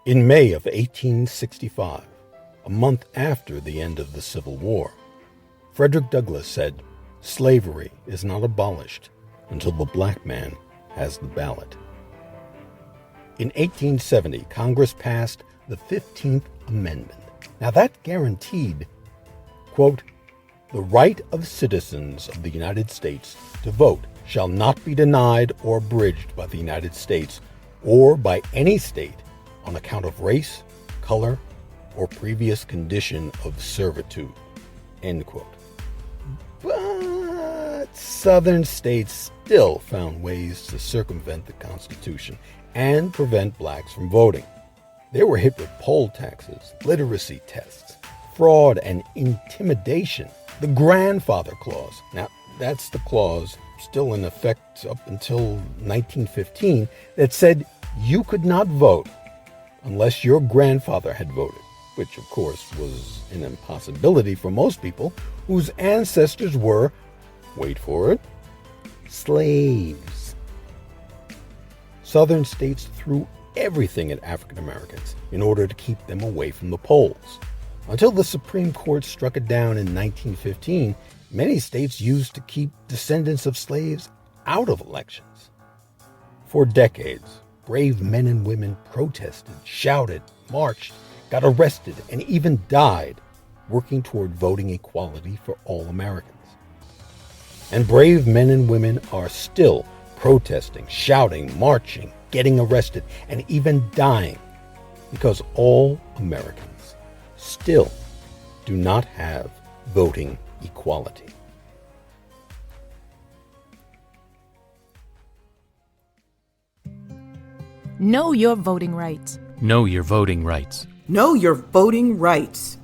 In May of 1865, a month after the end of the Civil War, Frederick Douglass said, "Slavery is not abolished until the black man has the ballot." In 1870, Congress passed the 15th Amendment. Now that guaranteed, quote, "The right of citizens of the United States to vote shall not be denied or abridged by the United States or by any state on account of race, color, or previous condition of servitude," end quote. But southern states still found ways to circumvent the Constitution and prevent blacks from voting. They were hit with poll taxes, literacy tests, fraud, and intimidation. The grandfather clause. Now, that's the clause still in effect up until 1915 that said you could not vote unless your grandfather had voted, which of course was an impossibility for most people whose ancestors were, wait for it, slaves. Southern states threw everything at African Americans in order to keep them away from the polls. Until the Supreme Court struck it down in 1915, many states used to keep descendants of slaves out of elections. For decades, brave men and women protested, shouted, marched, got arrested, and even died working toward voting equality for all Americans. And brave men and women are still protesting, shouting, marching, getting arrested, and even dying because all Americans still do not have voting equality. Know your voting rights. Know your voting rights. Know your voting rights.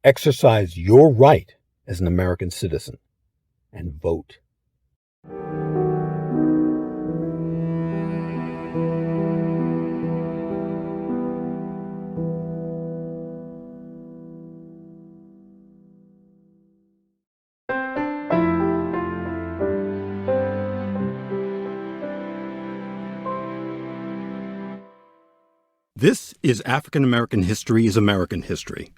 Exercise your right as an American citizen and vote. This is African American History is American History,